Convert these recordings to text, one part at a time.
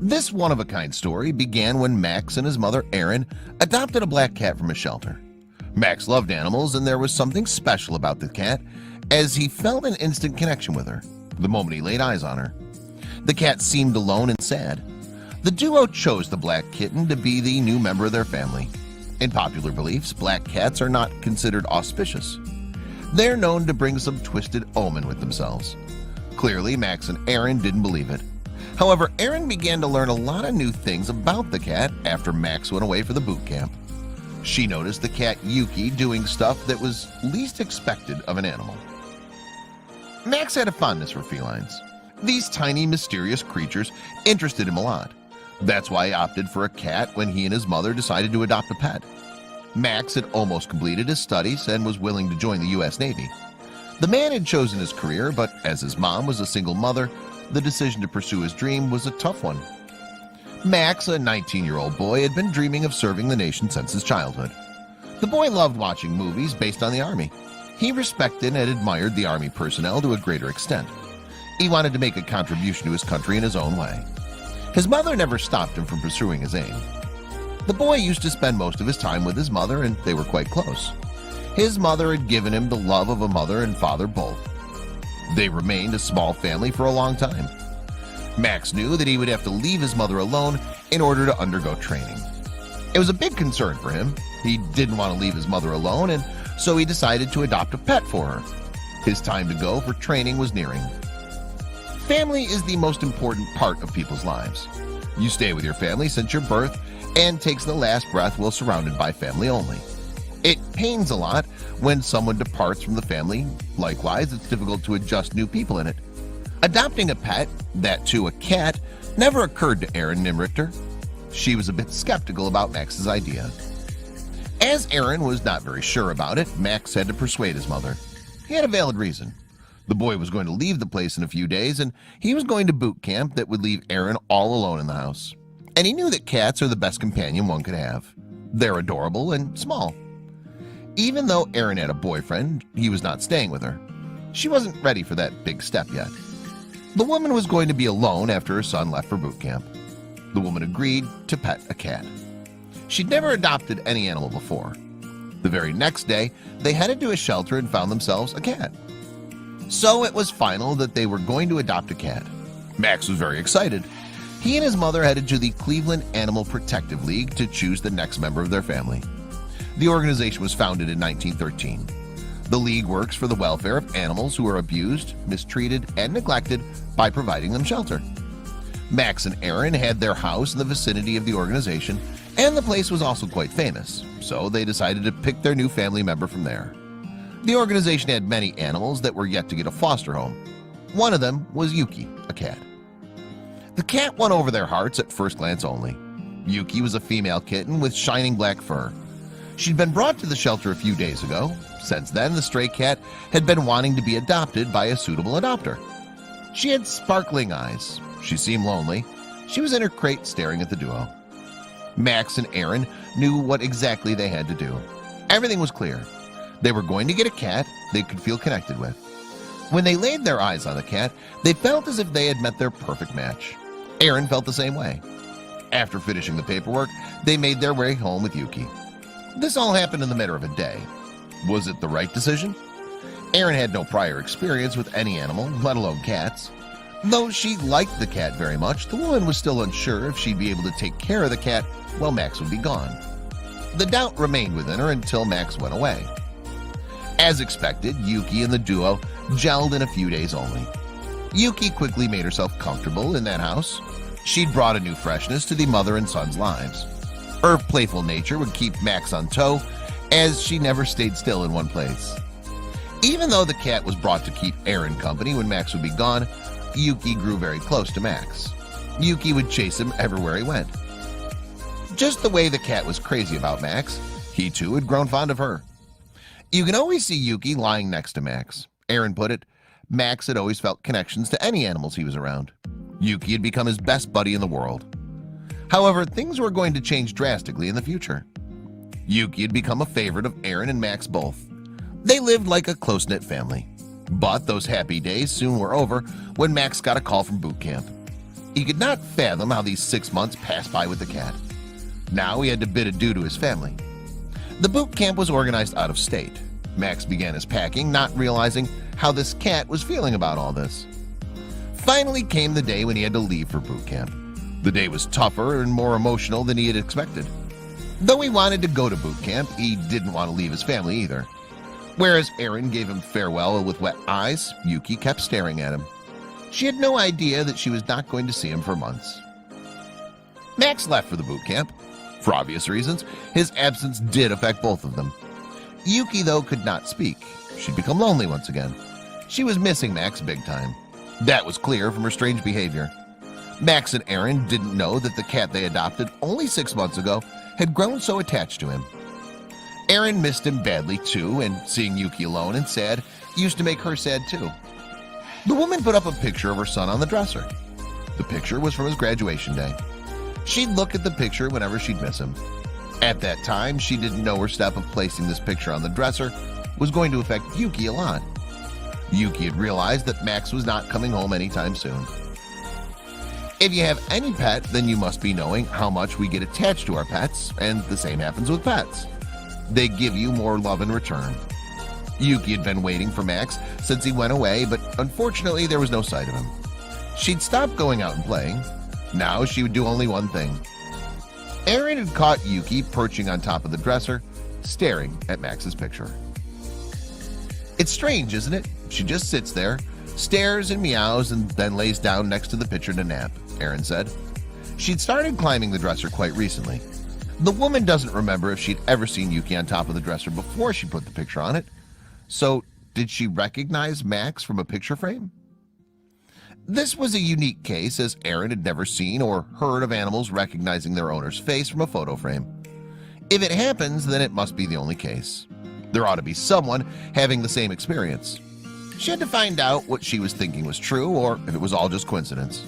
This one-of-a-kind story began when Max and his mother Erin adopted a black cat from a shelter. Max loved animals, and there was something special about the cat, as he felt an instant connection with her the moment he laid eyes on her. The cat seemed alone and sad. The duo chose the black kitten to be the new member of their family. In popular beliefs, black cats are not considered auspicious. They're known to bring some twisted omen with themselves. Clearly, Max and Erin didn't believe it. However, Erin began to learn a lot of new things about the cat after Max went away for the boot camp. She noticed the cat Yuuki doing stuff that was least expected of an animal. Max had a fondness for felines. These tiny, mysterious creatures interested him a lot. That's why he opted for a cat when he and his mother decided to adopt a pet. Max had almost completed his studies and was willing to join the U.S. Navy. The man had chosen his career, but as his mom was a single mother, the decision to pursue his dream was a tough one. Max, a 19-year-old boy, had been dreaming of serving the nation since his childhood. The boy loved watching movies based on the Army. He respected and admired the Army personnel to a greater extent. He wanted to make a contribution to his country in his own way. His mother never stopped him from pursuing his aim. The boy used to spend most of his time with his mother, and they were quite close. His mother had given him the love of a mother and father both. They remained a small family for a long time. Max knew that he would have to leave his mother alone in order to undergo training. It was a big concern for him. He didn't want to leave his mother alone, and so he decided to adopt a pet for her. His time to go for training was nearing. Family is the most important part of people's lives. You stay with your family since your birth and takes the last breath while surrounded by family only. It pains a lot when someone departs from the family. Likewise, it's difficult to adjust new people in it. Adopting a pet, that too a cat, never occurred to Erin Nimrichter. She was a bit skeptical about Max's idea. As Erin was not very sure about it, Max had to persuade his mother. He had a valid reason. The boy was going to leave the place in a few days, and he was going to boot camp that would leave Erin all alone in the house. And he knew that cats are the best companion one could have. They're adorable and small. Even though Erin had a boyfriend, he was not staying with her. She wasn't ready for that big step yet. The woman was going to be alone after her son left for boot camp. The woman agreed to pet a cat. She'd never adopted any animal before. The very next day, they headed to a shelter and found themselves a cat. So it was final that they were going to adopt a cat. Max was very excited. He and his mother headed to the Cleveland Animal Protective League to choose the next member of their family. The organization was founded in 1913. The league works for the welfare of animals who are abused, mistreated, and neglected by providing them shelter. Max and Erin had their house in the vicinity of the organization, and the place was also quite famous, so they decided to pick their new family member from there. The organization had many animals that were yet to get a foster home. One of them was Yuuki, a cat. The cat won over their hearts at first glance only. Yuuki was a female kitten with shining black fur. She'd been brought to the shelter a few days ago. Since then, the stray cat had been wanting to be adopted by a suitable adopter. She had sparkling eyes. She seemed lonely. She was in her crate staring at the duo. Max and Erin knew what exactly they had to do. Everything was clear. They were going to get a cat they could feel connected with. When they laid their eyes on the cat, they felt as if they had met their perfect match. Erin felt the same way. After finishing the paperwork, they made their way home with Yuuki. This all happened in the matter of a day. Was it the right decision? Erin had no prior experience with any animal, let alone cats. Though she liked the cat very much, the woman was still unsure if she'd be able to take care of the cat while Max would be gone. The doubt remained within her until Max went away. As expected, Yuuki and the duo gelled in a few days only. Yuuki quickly made herself comfortable in that house. She'd brought a new freshness to the mother and son's lives. Her playful nature would keep Max on tow, as she never stayed still in one place. Even though the cat was brought to keep Erin company when Max would be gone, Yuuki grew very close to Max. Yuuki would chase him everywhere he went. Just the way the cat was crazy about Max, he too had grown fond of her. You can always see Yuuki lying next to Max. Erin put it, Max had always felt connections to any animals he was around. Yuuki had become his best buddy in the world. However, things were going to change drastically in the future. Yuuki had become a favorite of Erin and Max both. They lived like a close-knit family. But those happy days soon were over when Max got a call from boot camp. He could not fathom how these 6 months passed by with the cat. Now he had to bid adieu to his family. The boot camp was organized out of state. Max began his packing, not realizing how this cat was feeling about all this. Finally came the day when he had to leave for boot camp. The day was tougher and more emotional than he had expected. Though he wanted to go to boot camp, he didn't want to leave his family either. Whereas Erin gave him farewell with wet eyes, Yuuki kept staring at him. She had no idea that she was not going to see him for months. Max left for the boot camp. For obvious reasons, his absence did affect both of them. Yuuki, though, could not speak. She'd become lonely once again. She was missing Max big time. That was clear from her strange behavior. Max and Erin didn't know that the cat they adopted only 6 months ago had grown so attached to him. Erin missed him badly too, and seeing Yuuki alone and sad used to make her sad too. The woman put up a picture of her son on the dresser. The picture was from his graduation day. She'd look at the picture whenever she'd miss him. At that time, she didn't know her step of placing this picture on the dresser was going to affect Yuuki a lot. Yuuki had realized that Max was not coming home anytime soon. If you have any pet, then you must be knowing how much we get attached to our pets, and the same happens with pets. They give you more love in return. Yuuki had been waiting for Max since he went away, but unfortunately there was no sight of him. She'd stopped going out and playing. Now she would do only one thing. Erin had caught Yuuki perching on top of the dresser, staring at Max's picture. It's strange, isn't it? She just sits there, stares and meows, and then lays down next to the picture to nap, Erin said. She'd started climbing the dresser quite recently. The woman doesn't remember if she'd ever seen Yuuki on top of the dresser before she put the picture on it. So, did she recognize Max from a picture frame? This was a unique case, as Erin had never seen or heard of animals recognizing their owner's face from a photo frame. If it happens, then it must be the only case. There ought to be someone having the same experience. She had to find out what she was thinking was true, or if it was all just coincidence.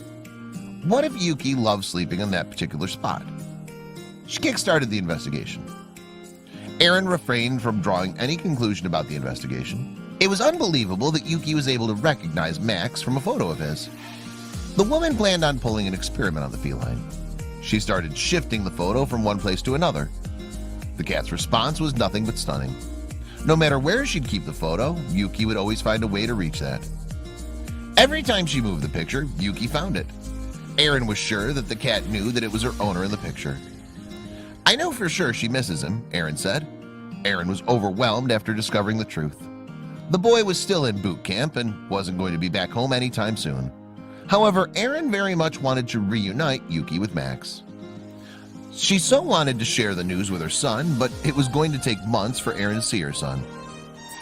What if Yuuki loved sleeping in that particular spot? She kick-started the investigation. Erin refrained from drawing any conclusion about the investigation. It was unbelievable that Yuuki was able to recognize Max from a photo of his. The woman planned on pulling an experiment on the feline. She started shifting the photo from one place to another. The cat's response was nothing but stunning. No matter where she'd keep the photo, Yuuki would always find a way to reach that. Every time she moved the picture, Yuuki found it. Erin was sure that the cat knew that it was her owner in the picture. I know for sure she misses him, Erin said. Erin was overwhelmed after discovering the truth. The boy was still in boot camp and wasn't going to be back home anytime soon. However, Erin very much wanted to reunite Yuuki with Max. She so wanted to share the news with her son, but it was going to take months for Erin to see her son.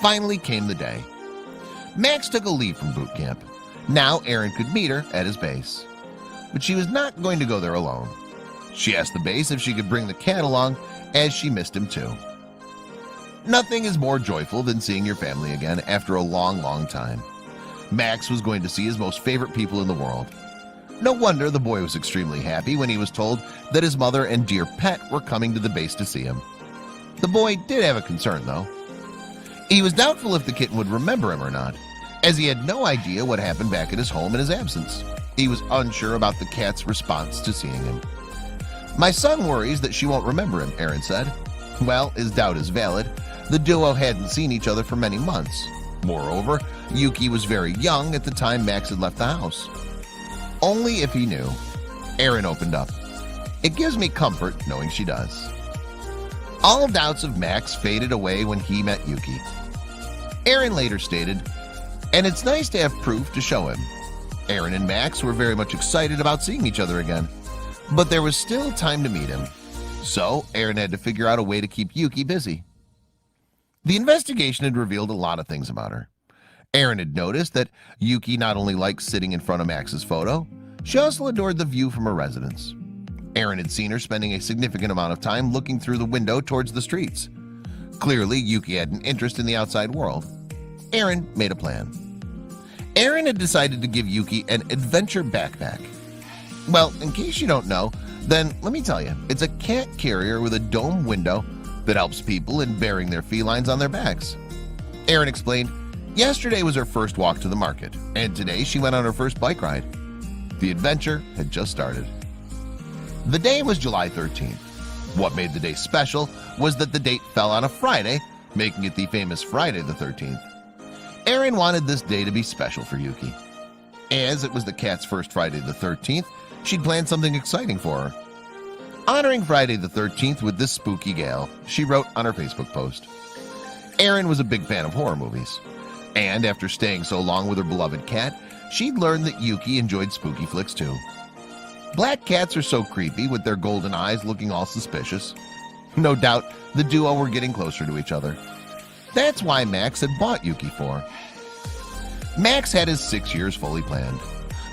Finally came the day. Max took a leave from boot camp. Now Erin could meet her at his base. But she was not going to go there alone. She asked the base if she could bring the cat along, as she missed him too. Nothing is more joyful than seeing your family again after a long time. Max was going to see his most favorite people in the world. No wonder the boy was extremely happy when he was told that his mother and dear pet were coming to the base to see him. The boy did have a concern, though. He was doubtful if the kitten would remember him or not, as he had no idea what happened back at his home in his absence. He was unsure about the cat's response to seeing him. My son worries that she won't remember him, Erin said. Well, his doubt is valid. The duo hadn't seen each other for many months. Moreover, Yuuki was very young at the time Max had left the house. Only if he knew. Erin opened up. It gives me comfort knowing she does. All doubts of Max faded away when he met Yuuki. Erin later stated, and it's nice to have proof to show him. Erin and Max were very much excited about seeing each other again, but there was still time to meet him. So Erin had to figure out a way to keep Yuuki busy. The investigation had revealed a lot of things about her. Erin had noticed that Yuuki not only liked sitting in front of Max's photo, she also adored the view from her residence. Erin had seen her spending a significant amount of time looking through the window towards the streets. Clearly, Yuuki had an interest in the outside world. Erin made a plan. Erin had decided to give Yuuki an adventure backpack. Well, in case you don't know, then let me tell you, it's a cat carrier with a dome window that helps people in bearing their felines on their backs. Erin explained, yesterday was her first walk to the market, and today she went on her first bike ride. The adventure had just started. The day was July 13th. What made the day special was that the date fell on a Friday, making it the famous Friday the 13th. Erin wanted this day to be special for Yuuki. As it was the cat's first Friday the 13th, she'd planned something exciting for her. Honoring Friday the 13th with this spooky gale, she wrote on her Facebook post. Erin was a big fan of horror movies, and after staying so long with her beloved cat, she'd learned that Yuuki enjoyed spooky flicks too. Black cats are so creepy with their golden eyes looking all suspicious. No doubt the duo were getting closer to each other. That's why Max had bought Yuuki for. Max had his 6 years fully planned.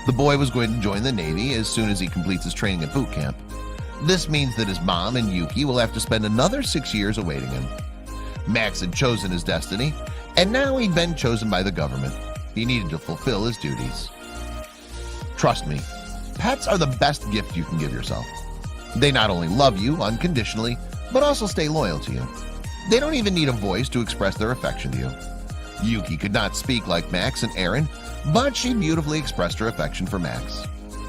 The boy was going to join the Navy as soon as he completes his training at boot camp. This means that his mom and Yuuki will have to spend another 6 years awaiting him. Max had chosen his destiny, and now he'd been chosen by the government. He needed to fulfill his duties. Trust me, pets are the best gift you can give yourself. They not only love you unconditionally, but also stay loyal to you. They don't even need a voice to express their affection to you. Yuuki could not speak like Max and Erin, but she beautifully expressed her affection for Max.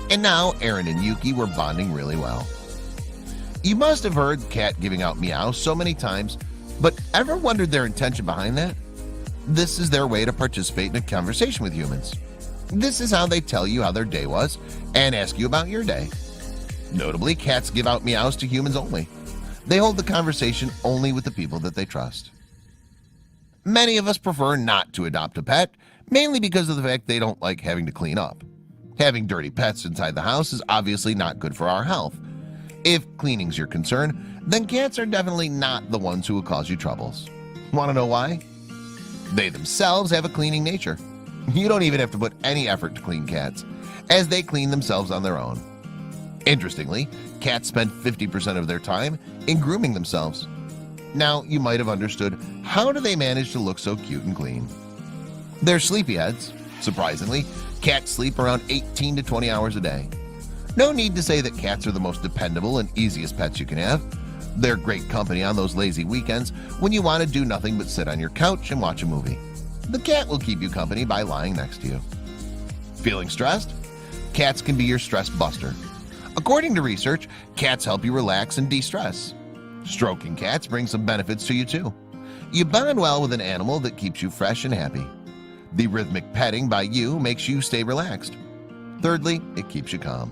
And now Erin and Yuuki were bonding really well. You must have heard the cat giving out meows so many times, but ever wondered their intention behind that? This is their way to participate in a conversation with humans. This is how they tell you how their day was and ask you about your day. Notably, cats give out meows to humans only. They hold the conversation only with the people that they trust. Many of us prefer not to adopt a pet, mainly because of the fact they don't like having to clean up. Having dirty pets inside the house is obviously not good for our health. If cleaning's your concern, then cats are definitely not the ones who will cause you troubles. Want to know why? They themselves have a cleaning nature. You don't even have to put any effort to clean cats, as they clean themselves on their own. Interestingly, cats spend 50% of their time in grooming themselves. Now, you might have understood, how do they manage to look so cute and clean? They're sleepyheads. Surprisingly, cats sleep around 18 to 20 hours a day. No need to say that cats are the most dependable and easiest pets you can have. They're great company on those lazy weekends when you want to do nothing but sit on your couch and watch a movie. The cat will keep you company by lying next to you. Feeling stressed? Cats can be your stress buster. According to research, cats help you relax and de-stress. Stroking cats brings some benefits to you too. You bond well with an animal that keeps you fresh and happy. The rhythmic petting by you makes you stay relaxed. Thirdly, it keeps you calm.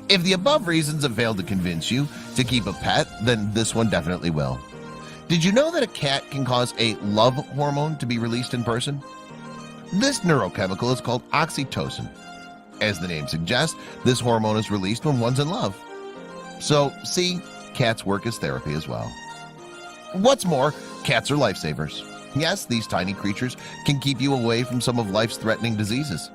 If the above reasons have failed to convince you to keep a pet, then this one definitely will. Did you know that a cat can cause a love hormone to be released in person? This neurochemical is called oxytocin. As the name suggests, this hormone is released when one's in love. So, see, cats work as therapy as well. What's more, cats are lifesavers. Yes, these tiny creatures can keep you away from some of life's threatening diseases.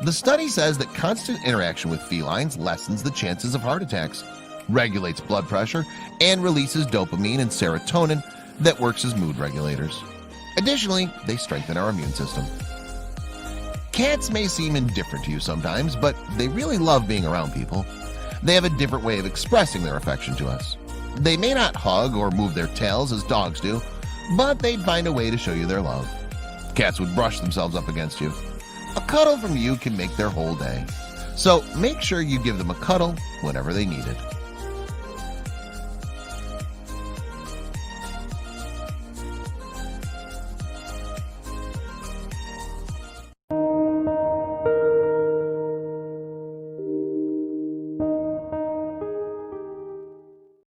The study says that constant interaction with felines lessens the chances of heart attacks, regulates blood pressure, and releases dopamine and serotonin that works as mood regulators. Additionally, they strengthen our immune system. Cats may seem indifferent to you sometimes, but they really love being around people. They have a different way of expressing their affection to us. They may not hug or move their tails as dogs do, but they'd find a way to show you their love. Cats would brush themselves up against you. A cuddle from you can make their whole day. So make sure you give them a cuddle whenever they need it.